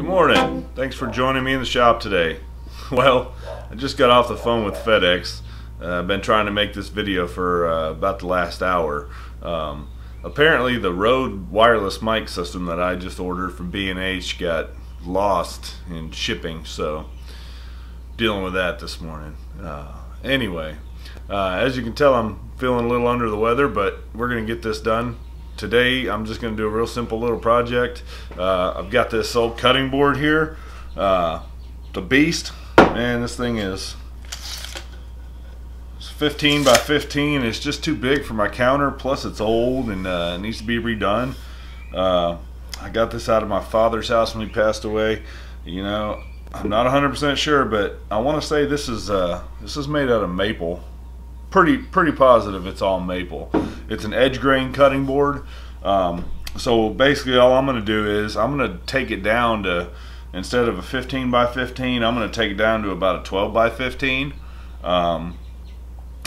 morning. Thanks for joining me in the shop today. Well, I just got off the phone with FedEx. I've been trying to make this video for about the last hour. Apparently the Rode wireless mic system that I just ordered from B&H got lost in shipping, so dealing with that this morning. Anyway, as you can tell, I'm feeling a little under the weather, but we're gonna get this done. Today I'm just going to do a real simple little project. I've got this old cutting board here, the beast. Man, this thing is 15 by 15. It's just too big for my counter, plus it's old and it needs to be redone. I got this out of my father's house when he passed away. You know, I'm not 100% sure, but I want to say this is made out of maple. Pretty positive it's all maple. It's an edge grain cutting board. So basically all I'm going to do is I'm going to take it down to, instead of a 15 by 15, I'm going to take it down to about a 12 by 15. I'm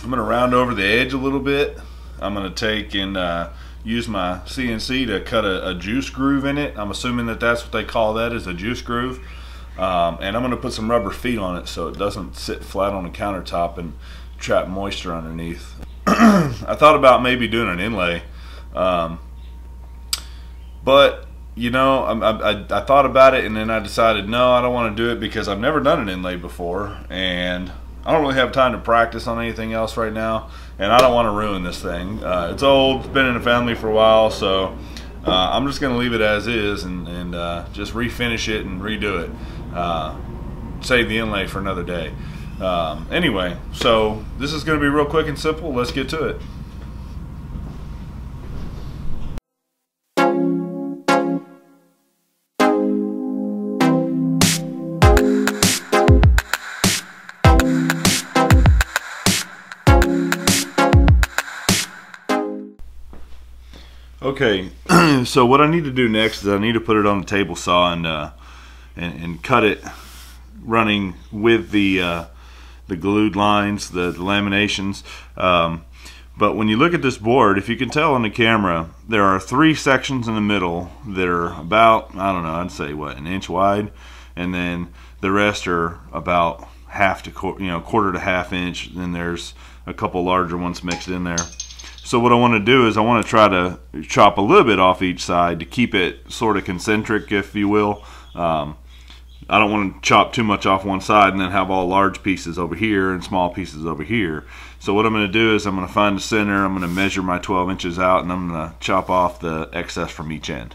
going to round over the edge a little bit. I'm going to take and use my CNC to cut a juice groove in it. I'm assuming that that's what they call that, is a juice groove. And I'm going to put some rubber feet on it so it doesn't sit flat on the countertop and trap moisture underneath. I thought about maybe doing an inlay, but you know, I thought about it and then I decided no, I don't want to do it because I've never done an inlay before and I don't really have time to practice on anything else right now, and I don't want to ruin this thing. It's old, it's been in the family for a while, so I'm just going to leave it as is and just refinish it and redo it. Save the inlay for another day. Anyway, so this is going to be real quick and simple. Let's get to it. Okay, so what I need to do next is I need to put it on the table saw and cut it running with the glued lines, the laminations. But when you look at this board, if you can tell on the camera, there are 3 sections in the middle that are about, I don't know, I'd say what, an inch wide, and then the rest are about half to quarter to half inch. Then there's a couple larger ones mixed in there. So what I want to do is I want to try to chop a little bit off each side to keep it sort of concentric, if you will. I don't want to chop too much off one side and then have all large pieces over here and small pieces over here. So what I'm going to do is I'm going to find the center, I'm going to measure my 12 inches out, and I'm going to chop off the excess from each end.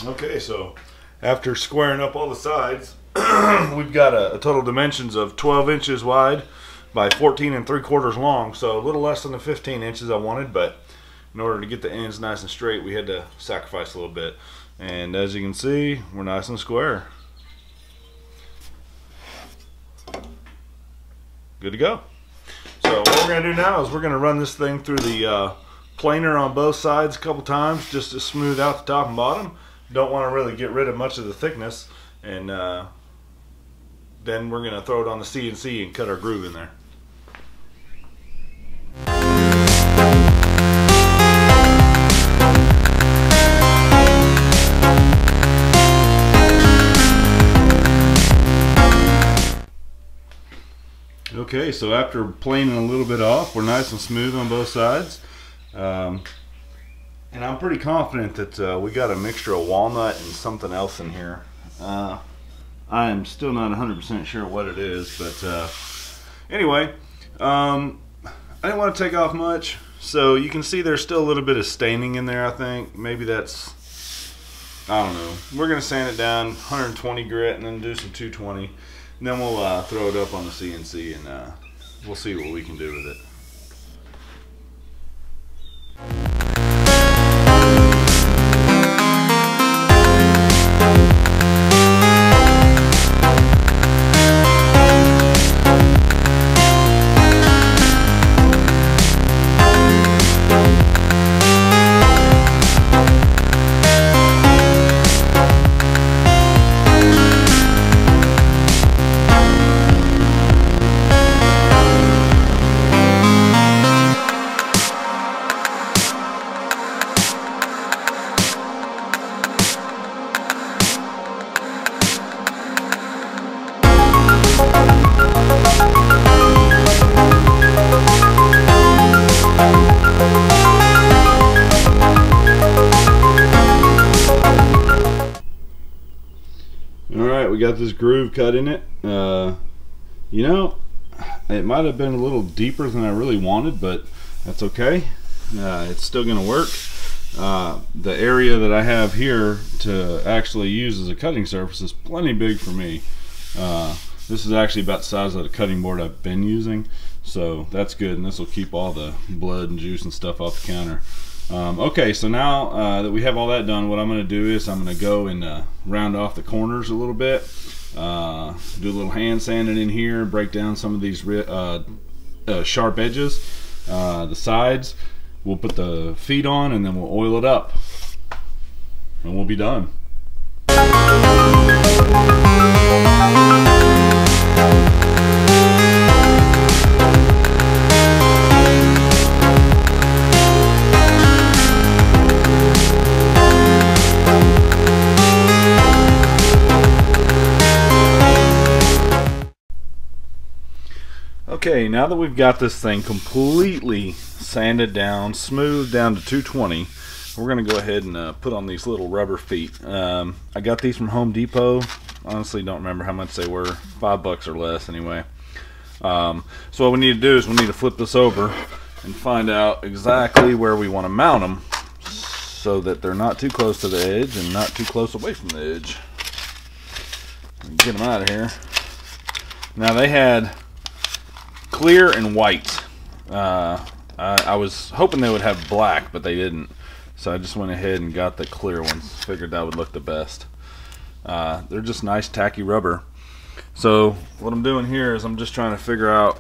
Okay, so after squaring up all the sides, we've got a total dimensions of 12 inches wide by 14 3/4 long, so a little less than the 15 inches I wanted, but in order to get the ends nice and straight, we had to sacrifice a little bit. And as you can see, we're nice and square. Good to go. So what we're going to do now is we're going to run this thing through the planer on both sides a couple times just to smooth out the top and bottom. Don't want to really get rid of much of the thickness, and then we're going to throw it on the CNC and cut our groove in there. Okay, so after planing a little bit off, we're nice and smooth on both sides. And I'm pretty confident that we got a mixture of walnut and something else in here. I am still not 100% sure what it is, but anyway, I didn't want to take off much, so you can see there's still a little bit of staining in there. I think maybe that's, I don't know. We're gonna sand it down 120 grit and then do some 220, and then we'll throw it up on the CNC and we'll see what we can do with it. we got this groove cut in it. You know, it might have been a little deeper than I really wanted, but that's okay. It's still gonna work. The area that I have here to actually use as a cutting surface is plenty big for me. This is actually about the size of the cutting board I've been using, so that's good, and this will keep all the blood and juice and stuff off the counter. Okay, so now that we have all that done, what I'm going to do is I'm going to go and round off the corners a little bit, do a little hand sanding in here, break down some of these sharp edges, the sides. We'll put the feet on and then we'll oil it up, and we'll be done. Okay, now that we've got this thing completely sanded down, smoothed down to 220, we're going to go ahead and put on these little rubber feet. I got these from Home Depot. Honestly, don't remember how much they were. $5 or less anyway. So what we need to do is we need to flip this over and find out exactly where we want to mount them so that they're not too close to the edge and not too close away from the edge. Get them out of here. Now they had clear and white. I was hoping they would have black, but they didn't. So I just went ahead and got the clear ones. Figured that would look the best. They're just nice tacky rubber. So what I'm doing here is I'm just trying to figure out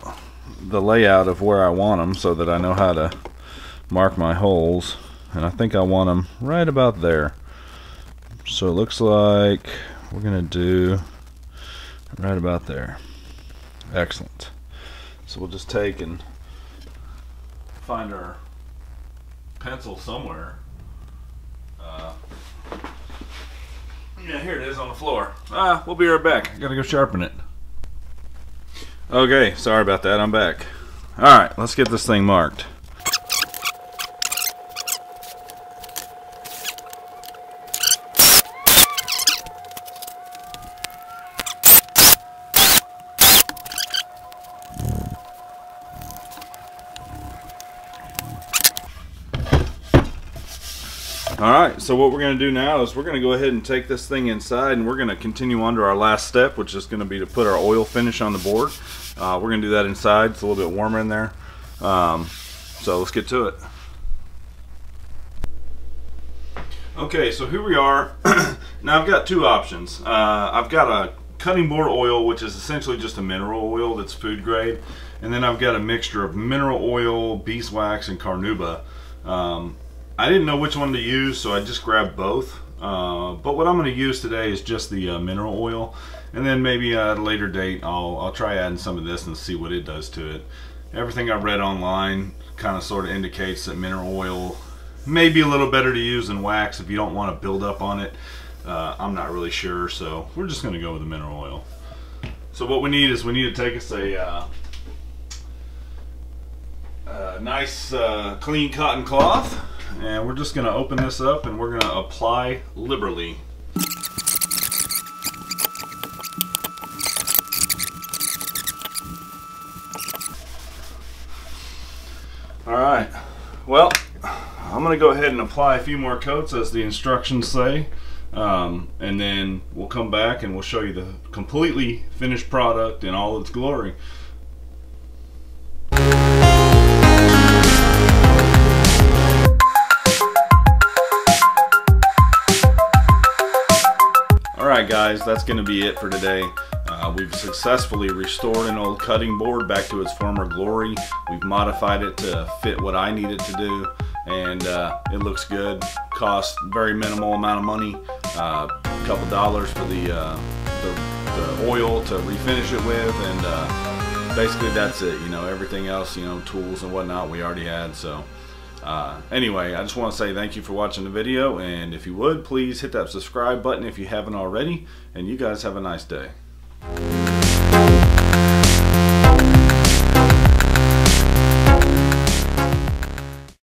the layout of where I want them so that I know how to mark my holes. And I think I want them right about there. So it looks like we're gonna do right about there. Excellent. So we'll just take and find our pencil somewhere. Yeah, here it is on the floor. We'll be right back. I gotta go sharpen it. Okay, sorry about that. I'm back. Alright, let's get this thing marked. Alright, so what we're going to do now is we're going to go ahead and take this thing inside, and we're going to continue on to our last step, which is going to be to put our oil finish on the board. We're going to do that inside. It's a little bit warmer in there. So let's get to it. Okay, so here we are. Now I've got two options. I've got a cutting board oil, which is essentially just a mineral oil that's food grade. And then I've got a mixture of mineral oil, beeswax, and carnauba. I didn't know which one to use, so I just grabbed both. But what I'm going to use today is just the mineral oil, and then maybe at a later date I'll try adding some of this and see what it does to it. Everything I've read online kind of sort of indicates that mineral oil may be a little better to use than wax if you don't want to build up on it. I'm not really sure, so we're just going to go with the mineral oil. So what we need is we need to take us a nice clean cotton cloth. And we're just going to open this up and we're going to apply liberally. Alright, well, I'm going to go ahead and apply a few more coats as the instructions say. And then we'll come back and we'll show you the completely finished product in all its glory. Alright guys, that's going to be it for today. We've successfully restored an old cutting board back to its former glory. We've modified it to fit what I need it to do, and it looks good. Cost very minimal amount of money, a couple dollars for the oil to refinish it with, and basically that's it. You know, everything else, you know, tools and whatnot we already had. So anyway, I just want to say thank you for watching the video, and if you would, please hit that subscribe button if you haven't already, and you guys have a nice day.